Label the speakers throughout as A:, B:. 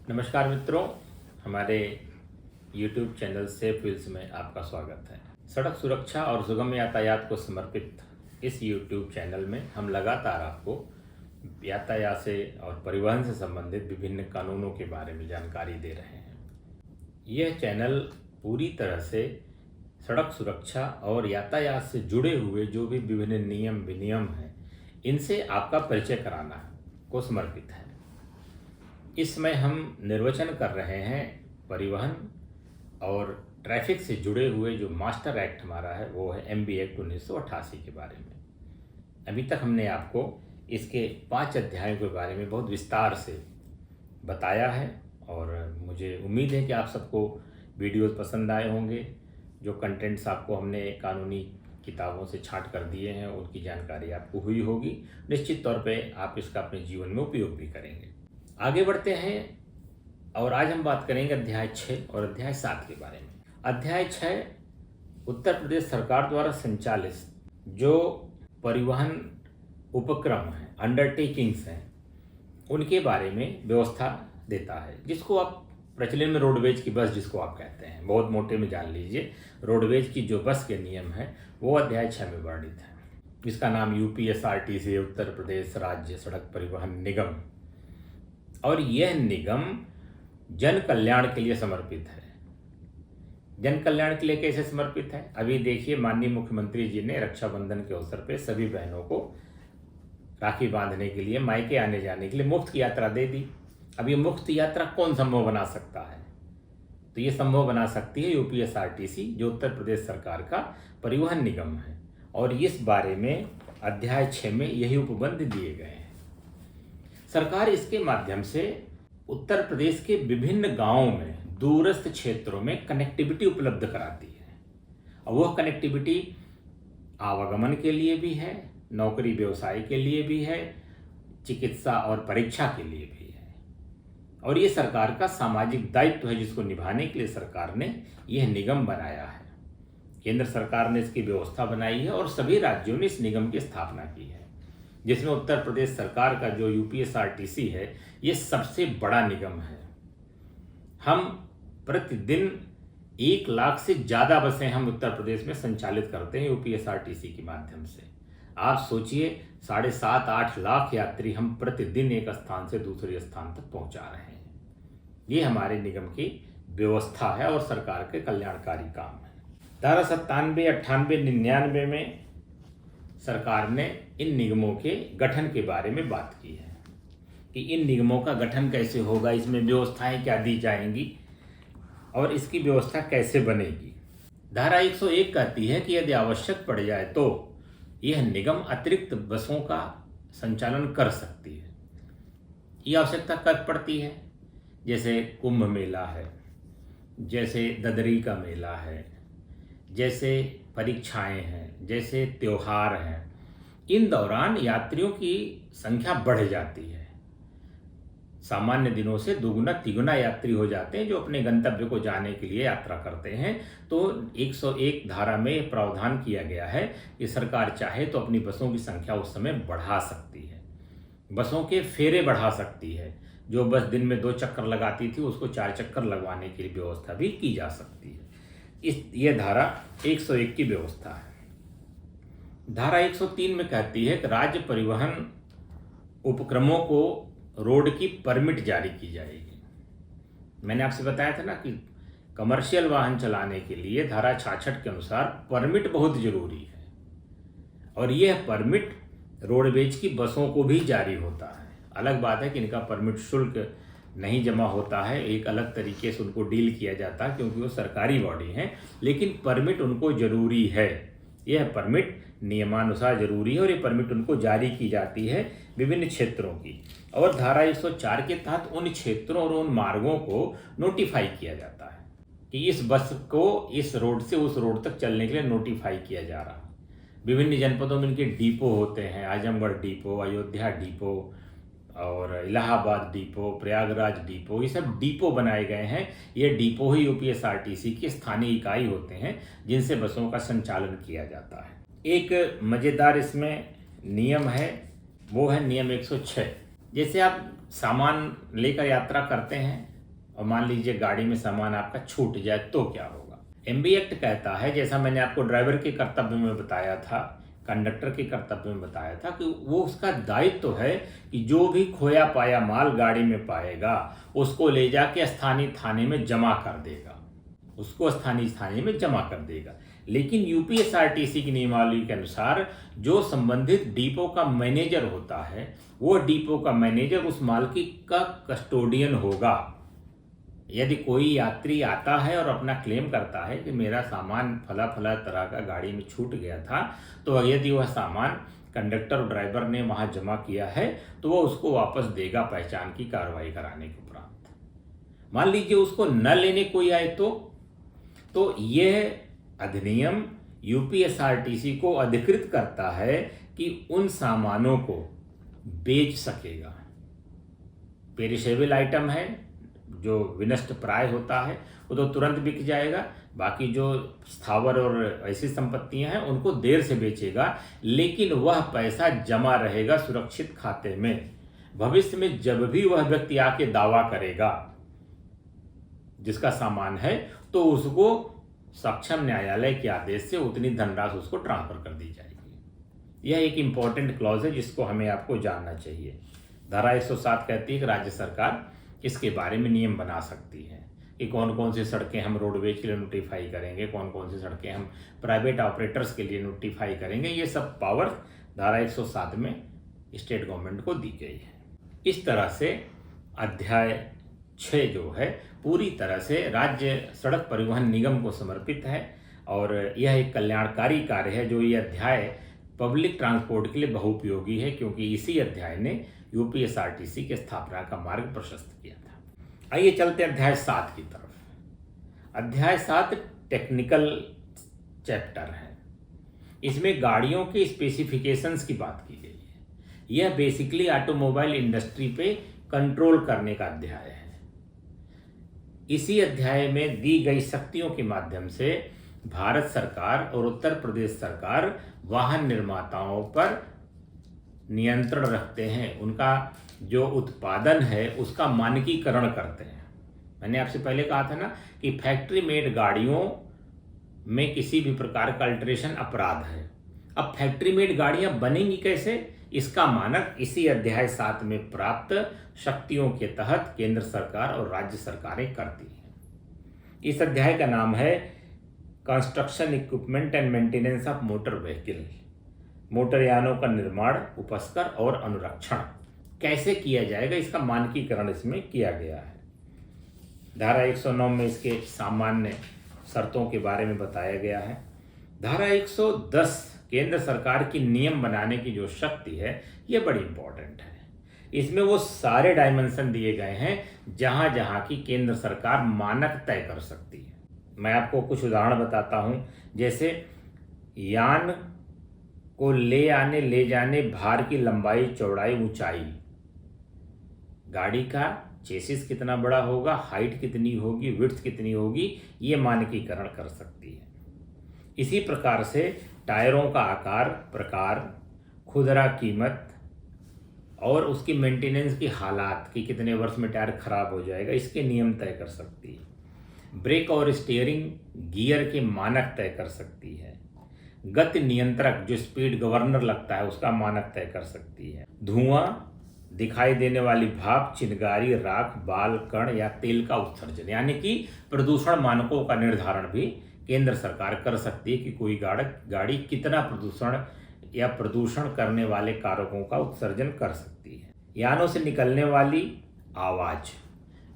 A: नमस्कार मित्रों, हमारे YouTube चैनल सेफ व्हील्स में आपका स्वागत है। सड़क सुरक्षा और सुगम यातायात को समर्पित इस YouTube चैनल में हम लगातार आपको यातायात से और परिवहन से संबंधित विभिन्न कानूनों के बारे में जानकारी दे रहे हैं। यह चैनल पूरी तरह से सड़क सुरक्षा और यातायात से जुड़े हुए जो भी विभिन्न नियम विनियम हैं, इनसे आपका परिचय कराना को समर्पित है। इसमें हम निर्वचन कर रहे हैं परिवहन और ट्रैफिक से जुड़े हुए जो मास्टर एक्ट हमारा है वो है MB एक्ट 1988 के बारे में। अभी तक हमने आपको इसके 5 अध्यायों के बारे में बहुत विस्तार से बताया है और मुझे उम्मीद है कि आप सबको वीडियोस पसंद आए होंगे। जो कंटेंट्स आपको हमने कानूनी किताबों से छांट कर दिए हैं उनकी जानकारी आपको हुई होगी। निश्चित तौर पे आप इसका अपने जीवन में उपयोग भी करेंगे। आगे बढ़ते हैं और आज हम बात करेंगे अध्याय 6 और अध्याय 7 के बारे में। अध्याय 6 उत्तर प्रदेश सरकार द्वारा संचालित जो परिवहन उपक्रम हैं, अंडरटेकिंग्स हैं, उनके बारे में व्यवस्था देता है, जिसको आप प्रचलन में रोडवेज की बस जिसको आप कहते हैं, बहुत मोटे में जान लीजिए। रोडवेज की जो बस के नियम हैं वो अध्याय 6 में वर्णित है। इसका नाम UPSRTC उत्तर प्रदेश राज्य सड़क परिवहन निगम, और यह निगम जन कल्याण के लिए समर्पित है। जन कल्याण के लिए कैसे समर्पित है? अभी देखिए, माननीय मुख्यमंत्री जी ने रक्षाबंधन के अवसर पे सभी बहनों को राखी बांधने के लिए मायके आने जाने के लिए मुफ्त की यात्रा दे दी। अब ये मुफ्त यात्रा कौन संभव बना सकता है? तो ये संभव बना सकती है UPSRTC जो उत्तर प्रदेश सरकार का परिवहन निगम है, और इस बारे में अध्याय 6 में यही उपबंध दिए गए हैं। सरकार इसके माध्यम से उत्तर प्रदेश के विभिन्न गांवों में, दूरस्थ क्षेत्रों में कनेक्टिविटी उपलब्ध कराती है। और वह कनेक्टिविटी आवागमन के लिए भी है, नौकरी व्यवसाय के लिए भी है, चिकित्सा और परीक्षा के लिए भी है। और ये सरकार का सामाजिक दायित्व है जिसको निभाने के लिए सरकार ने यह निगम बनाया है। केंद्र सरकार ने इसकी व्यवस्था बनाई है और सभी राज्यों ने इस निगम की स्थापना की है, जिसमें उत्तर प्रदेश सरकार का जो UPSRTC है ये सबसे बड़ा निगम है। हम प्रतिदिन 1 लाख से ज़्यादा बसें हम उत्तर प्रदेश में संचालित करते हैं UPSRTC के माध्यम से। आप सोचिए, 7.5-8 लाख यात्री हम प्रतिदिन एक स्थान से दूसरे स्थान तक पहुंचा रहे हैं। ये हमारे निगम की व्यवस्था है और सरकार के कल्याणकारी काम है। धारा 97, 98, 99 में सरकार ने इन निगमों के गठन के बारे में बात की है कि इन निगमों का गठन कैसे होगा, इसमें व्यवस्थाएं क्या दी जाएंगी और इसकी व्यवस्था कैसे बनेगी। धारा 101 कहती है कि यदि आवश्यक पड़ जाए तो यह निगम अतिरिक्त बसों का संचालन कर सकती है। ये आवश्यकता कब पड़ती है? जैसे कुंभ मेला है, जैसे ददरी का मेला है, जैसे परीक्षाएं हैं, जैसे त्योहार हैं। इन दौरान यात्रियों की संख्या बढ़ जाती है। सामान्य दिनों से दुगुना तिगुना यात्री हो जाते हैं जो अपने गंतव्य को जाने के लिए यात्रा करते हैं। तो 101 धारा में प्रावधान किया गया है कि सरकार चाहे तो अपनी बसों की संख्या उस समय बढ़ा सकती है, बसों के फेरे बढ़ा सकती है। जो बस दिन में 2 चक्कर लगाती थी उसको 4 चक्कर लगवाने की व्यवस्था भी की जा सकती है। ये धारा 101 की व्यवस्था है। धारा 103 में कहती है कि राज्य परिवहन उपक्रमों को रोड की परमिट जारी की जाएगी। मैंने आपसे बताया था ना कि कमर्शियल वाहन चलाने के लिए धारा 66 के अनुसार परमिट बहुत जरूरी है, और यह परमिट रोडवेज की बसों को भी जारी होता है। अलग बात है कि इनका परमिट शुल्क नहीं जमा होता है, एक अलग तरीके से उनको डील किया जाता है क्योंकि वो सरकारी बॉडी हैं, लेकिन परमिट उनको जरूरी है। यह परमिट नियमानुसार जरूरी है और ये परमिट उनको जारी की जाती है विभिन्न क्षेत्रों की। और धारा 104 के तहत उन क्षेत्रों और उन मार्गों को नोटिफाई किया जाता है कि इस बस को इस रोड से उस रोड तक चलने के लिए नोटिफाई किया जा रहा है। विभिन्न जनपदों में इनके डिपो होते हैं, आजमगढ़ डिपो, अयोध्या डिपो और इलाहाबाद डिपो, प्रयागराज डिपो, ये सब डिपो बनाए गए हैं। ये डिपो ही UPSRTC की स्थानीय इकाई होते हैं जिनसे बसों का संचालन किया जाता है। एक मज़ेदार इसमें नियम है, वो है नियम 106। जैसे आप सामान लेकर यात्रा करते हैं और मान लीजिए गाड़ी में सामान आपका छूट जाए तो क्या होगा। एमबी एक्ट कहता है, जैसा मैंने आपको ड्राइवर के कर्तव्य में बताया था, कंडक्टर के कर्तव्य में बताया था, कि वो उसका दायित्व तो है कि जो भी खोया पाया माल गाड़ी में पाएगा उसको ले जाके स्थानीय थाने में जमा कर देगा, उसको स्थानीय थाने में जमा कर देगा। लेकिन यूपीएसआरटीसी की नियमावली के अनुसार जो संबंधित डिपो का मैनेजर होता है, वो डिपो का मैनेजर उस माल की का कस्टोडियन होगा। यदि कोई यात्री आता है और अपना क्लेम करता है कि मेरा सामान फला फला तरह का गाड़ी में छूट गया था, तो यदि वह सामान कंडक्टर और ड्राइवर ने वहां जमा किया है तो वो उसको वापस देगा पहचान की कार्रवाई कराने के उपरांत। मान लीजिए उसको न लेने कोई आए तो यह अधिनियम यूपीएसआरटीसी को अधिकृत करता है कि उन सामानों को बेच सकेगा। पेरिशेबल आइटम है, जो विनष्ट प्राय होता है, वो तो तुरंत बिक जाएगा। बाकी जो स्थावर और ऐसी संपत्तियां हैं उनको देर से बेचेगा, लेकिन वह पैसा जमा रहेगा सुरक्षित खाते में। भविष्य में जब भी वह व्यक्ति आके दावा करेगा जिसका सामान है, तो उसको सक्षम न्यायालय के आदेश से उतनी धनराशि उसको ट्रांसफर कर दी जाएगी। यह एक इंपॉर्टेंट क्लॉज है जिसको हमें आपको जानना चाहिए। धारा 107 कहती है कि राज्य सरकार इसके बारे में नियम बना सकती है कि कौन कौन सी सड़कें हम रोडवेज के लिए नोटिफाई करेंगे, कौन कौन सी सड़कें हम प्राइवेट ऑपरेटर्स के लिए नोटिफाई करेंगे। ये सब पावर धारा 107 में स्टेट गवर्नमेंट को दी गई है। इस तरह से अध्याय 6 जो है पूरी तरह से राज्य सड़क परिवहन निगम को समर्पित है और यह एक कल्याणकारी कार्य है। जो ये अध्याय पब्लिक ट्रांसपोर्ट के लिए बहुउपयोगी है, क्योंकि इसी अध्याय ने यूपीएसआरटीसी के स्थापना का मार्ग प्रशस्त किया था। आइए चलते हैं अध्याय 7 की तरफ। अध्याय 7 टेक्निकल चैप्टर है। इसमें गाड़ियों के स्पेसिफिकेशंस की बात की गई है। यह बेसिकली ऑटोमोबाइल इंडस्ट्री पे कंट्रोल करने का अध्याय है। इसी अध्याय में दी गई शक्तियों के माध्यम से भारत सरकार और उत्तर प्रदेश सरकार वाहन निर्माताओं पर नियंत्रण रखते हैं। उनका जो उत्पादन है उसका मानकीकरण करते हैं। मैंने आपसे पहले कहा था ना कि फैक्ट्री मेड गाड़ियों में किसी भी प्रकार का अल्टरेशन अपराध है। अब फैक्ट्री मेड गाड़ियां बनेंगी कैसे, इसका मानक इसी अध्याय 7 में प्राप्त शक्तियों के तहत केंद्र सरकार और राज्य सरकारें करती हैं। इस अध्याय का नाम है construction equipment and maintenance of motor vehicle. Motor यानों का निर्माण, उपस्कर और अनुरक्षण कैसे किया जाएगा, इसका मानकीकरण इसमें किया गया है। धारा 109 में इसके सामान्य शर्तों के बारे में बताया गया है। धारा 110 केंद्र सरकार की नियम बनाने की जो शक्ति है, ये बड़ी इंपॉर्टेंट है। इसमें वो सारे डायमेंशन दिए गए हैं जहां जहां की केंद्र सरकार मानक तय कर सकती है। मैं आपको कुछ उदाहरण बताता हूं। जैसे यान को ले जाने भार की लंबाई, चौड़ाई, ऊंचाई, गाड़ी का चेसिस कितना बड़ा होगा, हाइट कितनी होगी, विड्थ कितनी होगी, ये मानकीकरण कर सकती है। इसी प्रकार से टायरों का आकार, प्रकार, खुदरा कीमत और उसकी मेंटेनेंस की हालात कि कितने वर्ष में टायर खराब हो जाएगा, इसके नियम तय कर सकती है। ब्रेक और स्टीयरिंग गियर के मानक तय कर सकती है। गति नियंत्रक जो स्पीड गवर्नर लगता है उसका मानक तय कर सकती है। धुआं, दिखाई देने वाली भाप, चिनगारी, राख, बाल, कण या तेल का उत्सर्जन, यानी कि प्रदूषण मानकों का निर्धारण भी केंद्र सरकार कर सकती है कि कोई गाड़ी कितना प्रदूषण या प्रदूषण करने वाले कारकों का उत्सर्जन कर सकती है। यानों से निकलने वाली आवाज़,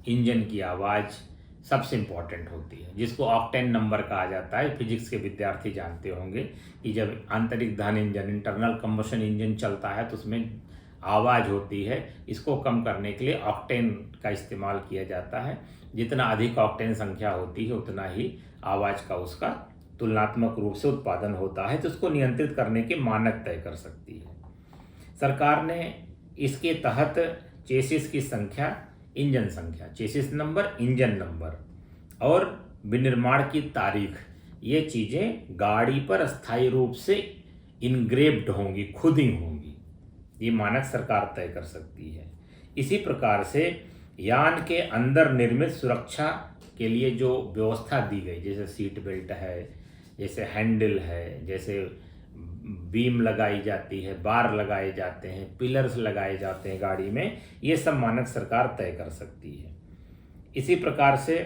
A: इंजन की आवाज़ सबसे इम्पॉर्टेंट होती है, जिसको ऑक्टेन नंबर कहा जाता है। फिजिक्स के विद्यार्थी जानते होंगे कि जब आंतरिक दहन इंजन, इंटरनल कंबशन इंजन चलता है तो उसमें आवाज़ होती है। इसको कम करने के लिए ऑक्टेन का इस्तेमाल किया जाता है। जितना अधिक ऑक्टेन संख्या होती है उतना ही आवाज़ का उसका तुलनात्मक रूप से उत्पादन होता है, तो उसको नियंत्रित करने के मानक तय कर सकती है। सरकार ने इसके तहत चेसिस की संख्या, इंजन संख्या, चेसिस नंबर, इंजन नंबर और विनिर्माण की तारीख, ये चीज़ें गाड़ी पर अस्थायी रूप से इनग्रेव्ड होंगी, खुदी होंगी। ये मानक सरकार तय कर सकती है। इसी प्रकार से यान के अंदर निर्मित सुरक्षा के लिए जो व्यवस्था दी गई, जैसे सीट बेल्ट है, जैसे हैंडल है, जैसे बीम लगाई जाती है, बार लगाए जाते हैं, पिलर्स लगाए जाते हैं गाड़ी में, ये सब मानक सरकार तय कर सकती है। इसी प्रकार से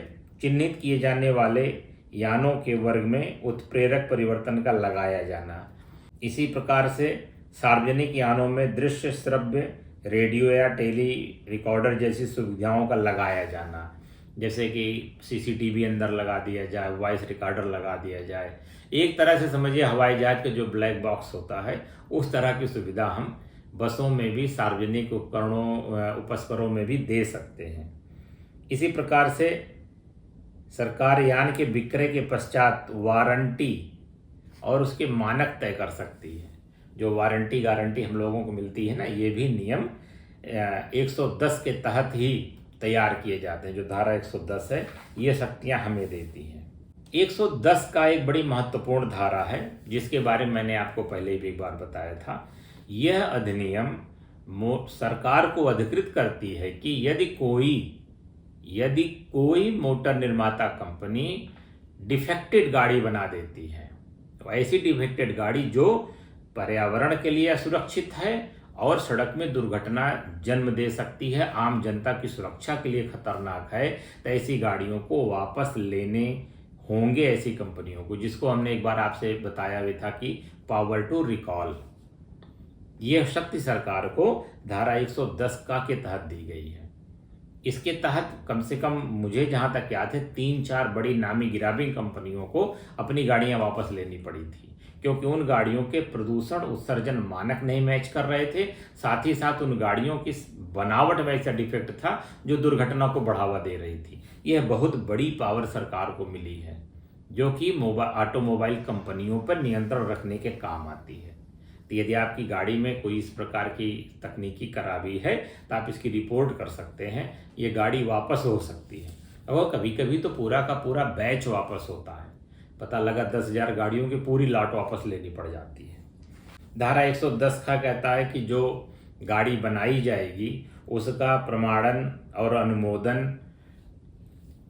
A: चिन्हित किए जाने वाले यानों के वर्ग में उत्प्रेरक परिवर्तन का लगाया जाना। इसी प्रकार से सार्वजनिक यानों में दृश्य श्रव्य रेडियो या टेली रिकॉर्डर जैसी सुविधाओं का लगाया जाना, जैसे कि सीसीटीवी अंदर लगा दिया जाए, वॉइस रिकॉर्डर लगा दिया जाए। एक तरह से समझिए हवाई जहाज का जो ब्लैक बॉक्स होता है उस तरह की सुविधा हम बसों में भी, सार्वजनिक उपस्करों में भी दे सकते हैं। इसी प्रकार से सरकार यान के विक्रय के पश्चात वारंटी और उसके मानक तय कर सकती है। जो वारंटी गारंटी हम लोगों को मिलती है ना, ये भी नियम 110 के तहत ही तैयार किए जाते हैं। जो धारा 110 है ये शक्तियां हमें देती हैं। 110 का एक बड़ी महत्वपूर्ण धारा है जिसके बारे में मैंने आपको पहले भी एक बार बताया था। यह अधिनियम सरकार को अधिकृत करती है कि यदि कोई मोटर निर्माता कंपनी डिफेक्टेड गाड़ी बना देती है, तो ऐसी डिफेक्टेड गाड़ी जो पर्यावरण के लिए असुरक्षित है और सड़क में दुर्घटना जन्म दे सकती है, आम जनता की सुरक्षा के लिए खतरनाक है, तो ऐसी गाड़ियों को वापस लेने होंगे ऐसी कंपनियों को, जिसको हमने एक बार आपसे बताया भी था कि पावर टू रिकॉल। यह शक्ति सरकार को धारा 110 का के तहत दी गई है। इसके तहत कम से कम मुझे जहां तक याद है 3-4 बड़ी नामी गिरामी कंपनियों को अपनी गाड़ियां वापस लेनी पड़ी थी, क्योंकि उन गाड़ियों के प्रदूषण उत्सर्जन मानक नहीं मैच कर रहे थे। साथ ही साथ उन गाड़ियों की बनावट में ऐसा डिफेक्ट था जो दुर्घटना को बढ़ावा दे रही थी। यह बहुत बड़ी पावर सरकार को मिली है जो कि ऑटोमोबाइल कंपनियों पर नियंत्रण रखने के काम आती है। तो यदि आपकी गाड़ी में कोई इस प्रकार की तकनीकी खराबी है तो आप इसकी रिपोर्ट कर सकते हैं, ये गाड़ी वापस हो सकती है। और कभी कभी तो पूरा का पूरा बैच वापस होता है, पता लगा 10,000 गाड़ियों की पूरी लाट वापस लेनी पड़ जाती है। धारा 110 का कहता है कि जो गाड़ी बनाई जाएगी उसका प्रमाणन और अनुमोदन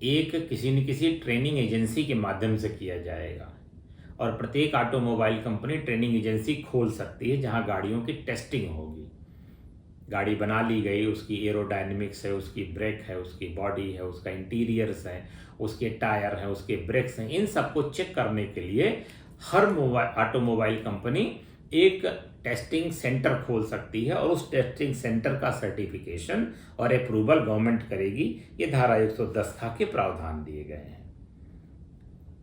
A: एक किसी न किसी ट्रेनिंग एजेंसी के माध्यम से किया जाएगा, और प्रत्येक ऑटोमोबाइल कंपनी ट्रेनिंग एजेंसी खोल सकती है जहां गाड़ियों की टेस्टिंग होगी। गाड़ी बना ली गई, उसकी एरोडायनेमिक्स है, उसकी ब्रेक है, उसकी बॉडी है, उसका इंटीरियर्स है, उसके टायर हैं, उसके ब्रेक्स हैं, इन सबको चेक करने के लिए हर ऑटोमोबाइल कंपनी एक टेस्टिंग सेंटर खोल सकती है और उस टेस्टिंग सेंटर का सर्टिफिकेशन और अप्रूवल गवर्नमेंट करेगी। ये धारा 110 के प्रावधान दिए गए हैं।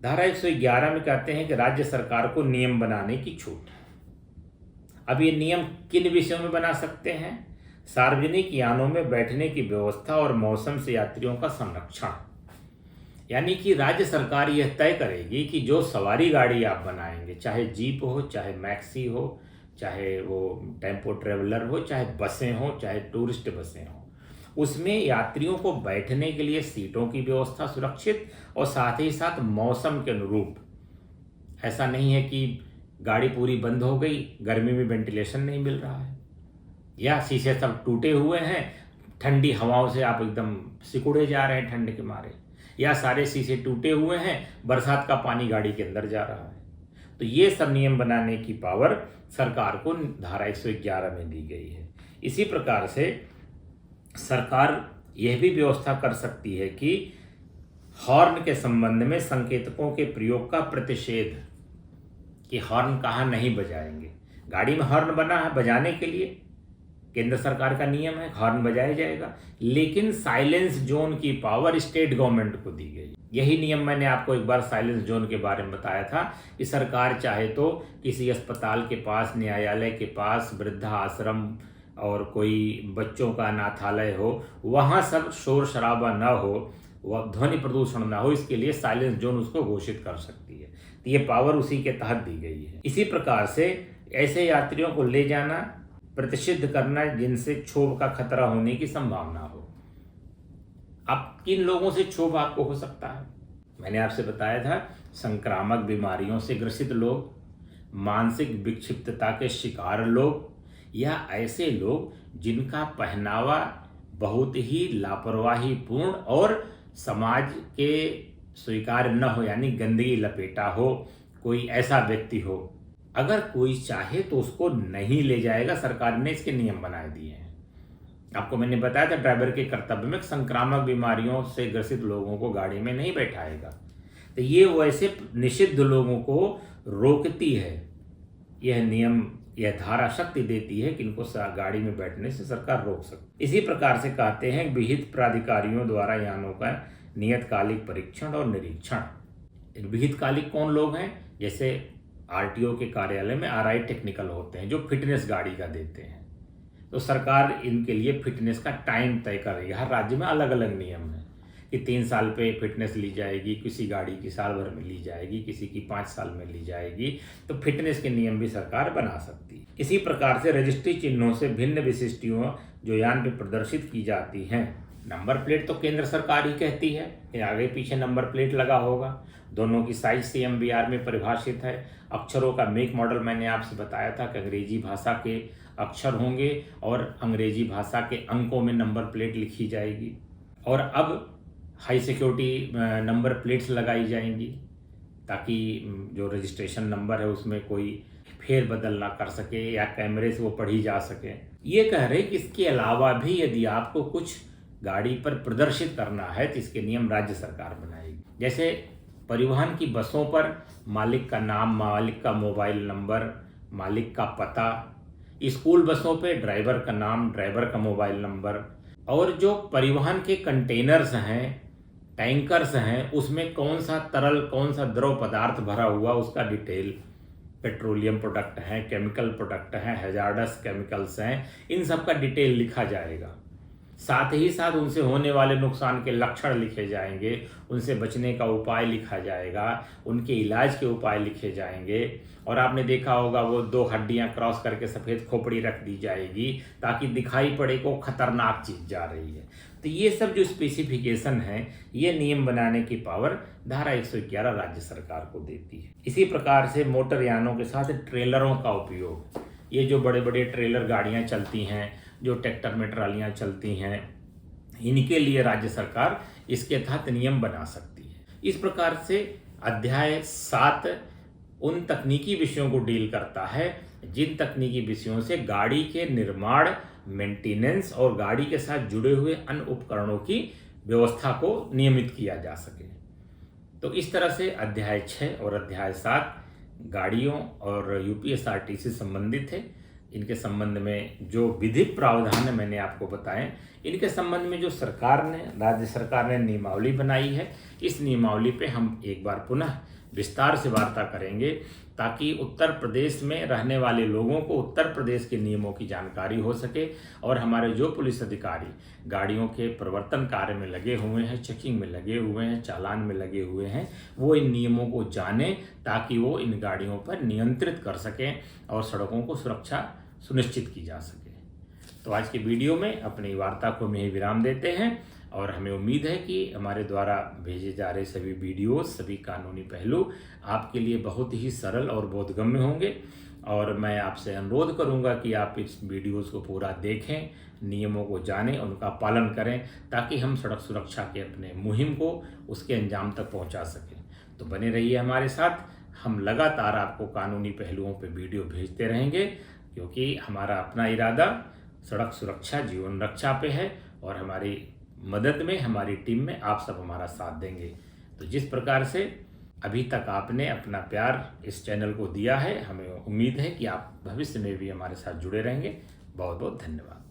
A: धारा 111 में कहते हैं कि राज्य सरकार को नियम बनाने की छूट है। अब ये नियम किन विषयों में बना सकते हैं? सार्वजनिक यानों में बैठने की व्यवस्था और मौसम से यात्रियों का संरक्षण। यानी कि राज्य सरकार यह तय करेगी कि जो सवारी गाड़ी आप बनाएंगे, चाहे जीप हो, चाहे मैक्सी हो, चाहे वो टेम्पो ट्रेवलर हो, चाहे बसें हो, चाहे टूरिस्ट बसें हो, उसमें यात्रियों को बैठने के लिए सीटों की व्यवस्था सुरक्षित और साथ ही साथ मौसम के अनुरूप। ऐसा नहीं है कि गाड़ी पूरी बंद हो गई, गर्मी में वेंटिलेशन नहीं मिल रहा है, या शीशे सब टूटे हुए हैं, ठंडी हवाओं से आप एकदम सिकुड़े जा रहे हैं ठंड के मारे, या सारे शीशे टूटे हुए हैं, बरसात का पानी गाड़ी के अंदर जा रहा है। तो ये सब नियम बनाने की पावर सरकार को धारा 111 में दी गई है। इसी प्रकार से सरकार यह भी व्यवस्था कर सकती है कि हॉर्न के संबंध में संकेतकों के प्रयोग का प्रतिषेध, कि हॉर्न कहाँ नहीं बजाएंगे। गाड़ी में हॉर्न बना है बजाने के लिए, केंद्र सरकार का नियम है, हॉर्न बजाया जाएगा, लेकिन साइलेंस जोन की पावर स्टेट गवर्नमेंट को दी गई। यही नियम मैंने आपको एक बार साइलेंस जोन के बारे में बताया था कि सरकार चाहे तो किसी अस्पताल के पास, न्यायालय के पास, वृद्धा आश्रम और कोई बच्चों का अनाथालय हो, वहाँ सब शोर शराबा ना हो, वह ध्वनि प्रदूषण ना हो, इसके लिए साइलेंस जोन उसको घोषित कर सकती है। तो ये पावर उसी के तहत दी गई है। इसी प्रकार से ऐसे यात्रियों को ले जाना, प्रतिषिद्ध करना जिनसे क्षोभ का खतरा होने की संभावना हो। अब किन लोगों से क्षोभ आपको हो सकता है? मैंने आपसे बताया था, संक्रामक बीमारियों से ग्रसित लोग, मानसिक विक्षिप्तता के शिकार लोग, या ऐसे लोग जिनका पहनावा बहुत ही लापरवाहीपूर्ण और समाज के स्वीकार्य न हो, यानी गंदगी लपेटा हो, कोई ऐसा व्यक्ति हो, अगर कोई चाहे तो उसको नहीं ले जाएगा। सरकार ने इसके नियम बनाए दिए हैं। आपको मैंने बताया था ड्राइवर के कर्तव्य में संक्रामक बीमारियों से ग्रसित लोगों को गाड़ी में नहीं बैठाएगा। तो ये वैसे निषिद्ध लोगों को रोकती है। यह नियम, यह धारा शक्ति देती है कि इनको गाड़ी में बैठने से सरकार रोक सकती। इसी प्रकार से कहते हैं विहित प्राधिकारियों द्वारा यानों का नियतकालिक परीक्षण और निरीक्षण। विहितकालिक कौन लोग हैं? जैसे आरटीओ के कार्यालय में आरआई टेक्निकल होते हैं जो फिटनेस गाड़ी का देते हैं। तो सरकार इनके लिए फिटनेस का टाइम तय कर रही है। हर राज्य में अलग अलग नियम है कि 3 साल पे फिटनेस ली जाएगी, किसी गाड़ी की साल भर में ली जाएगी, किसी की 5 साल में ली जाएगी। तो फिटनेस के नियम भी सरकार बना सकती है। इसी प्रकार से रजिस्ट्री चिन्हों से भिन्न विशिष्टियों जो यान पे प्रदर्शित की जाती हैं। नंबर प्लेट तो केंद्र सरकार ही कहती है कि आगे पीछे नंबर प्लेट लगा होगा। दोनों की साइज CMVR में परिभाषित है। अक्षरों का मेक मॉडल मैंने आपसे बताया था कि अंग्रेजी भाषा के अक्षर होंगे और अंग्रेजी भाषा के अंकों में नंबर प्लेट लिखी जाएगी। और अब हाई सिक्योरिटी नंबर प्लेट्स लगाई जाएंगी ताकि जो रजिस्ट्रेशन नंबर है उसमें कोई फेरबदल ना कर सके या कैमरे से वो पढ़ी जा सके। ये कह रहे कि इसके अलावा भी यदि आपको कुछ गाड़ी पर प्रदर्शित करना है तो इसके नियम राज्य सरकार बनाएगी। जैसे परिवहन की बसों पर मालिक का नाम, मालिक का मोबाइल नंबर, मालिक का पता। स्कूल बसों पे ड्राइवर का नाम, ड्राइवर का मोबाइल नंबर। और जो परिवहन के कंटेनर्स हैं, टैंकर्स हैं, उसमें कौन सा तरल, कौन सा द्रव पदार्थ भरा हुआ उसका डिटेल। पेट्रोलियम प्रोडक्ट हैं, केमिकल प्रोडक्ट हैं, हैजार्डस केमिकल्स हैं, इन सब का डिटेल लिखा जाएगा। साथ ही साथ उनसे होने वाले नुकसान के लक्षण लिखे जाएंगे, उनसे बचने का उपाय लिखा जाएगा, उनके इलाज के उपाय लिखे जाएंगे। और आपने देखा होगा वो 2 हड्डियां क्रॉस करके सफ़ेद खोपड़ी रख दी जाएगी ताकि दिखाई पड़े को खतरनाक चीज़ जा रही है। तो ये सब जो स्पेसिफिकेशन है, ये नियम बनाने की पावर धारा 111 राज्य सरकार को देती है। इसी प्रकार से मोटर यानों के साथ ट्रेलरों का उपयोग, ये जो बड़े बड़े ट्रेलर गाड़ियाँ चलती हैं, जो ट्रैक्टर में ट्रालियाँ चलती हैं, इनके लिए राज्य सरकार इसके तहत नियम बना सकती है। इस प्रकार से अध्याय 7 उन तकनीकी विषयों को डील करता है जिन तकनीकी विषयों से गाड़ी के निर्माण, मेंटेनेंस और गाड़ी के साथ जुड़े हुए अन्य उपकरणों की व्यवस्था को नियमित किया जा सके। तो इस तरह से अध्याय 6 और अध्याय 7 गाड़ियों और UPSRTC से संबंधित है। इनके संबंध में जो विधिक प्रावधान मैंने आपको बताएं, इनके संबंध में जो सरकार ने, राज्य सरकार ने नियमावली बनाई है, इस नियमावली पे हम एक बार पुनः विस्तार से वार्ता करेंगे ताकि उत्तर प्रदेश में रहने वाले लोगों को उत्तर प्रदेश के नियमों की जानकारी हो सके और हमारे जो पुलिस अधिकारी गाड़ियों के प्रवर्तन कार्य में लगे हुए हैं, चेकिंग में लगे हुए हैं, चालान में लगे हुए हैं, वो इन नियमों को जानें ताकि वो इन गाड़ियों पर नियंत्रित कर सकें और सड़कों को सुरक्षा सुनिश्चित की जा सके। तो आज के वीडियो में अपनी वार्ता को में ही विराम देते हैं और हमें उम्मीद है कि हमारे द्वारा भेजे जा रहे सभी वीडियोस, सभी कानूनी पहलू आपके लिए बहुत ही सरल और बोधगम्य होंगे। और मैं आपसे अनुरोध करूंगा कि आप इस वीडियोस को पूरा देखें, नियमों को जानें, उनका पालन करें ताकि हम सड़क सुरक्षा के अपने मुहिम को उसके अंजाम तक पहुंचा सकें। तो बने रहिए हमारे साथ, हम लगातार आपको कानूनी पहलुओं पर वीडियो भेजते रहेंगे क्योंकि हमारा अपना इरादा सड़क सुरक्षा, जीवन रक्षा पे है और हमारी मदद में, हमारी टीम में आप सब हमारा साथ देंगे। तो जिस प्रकार से अभी तक आपने अपना प्यार इस चैनल को दिया है, हमें उम्मीद है कि आप भविष्य में भी हमारे साथ जुड़े रहेंगे। बहुत बहुत धन्यवाद।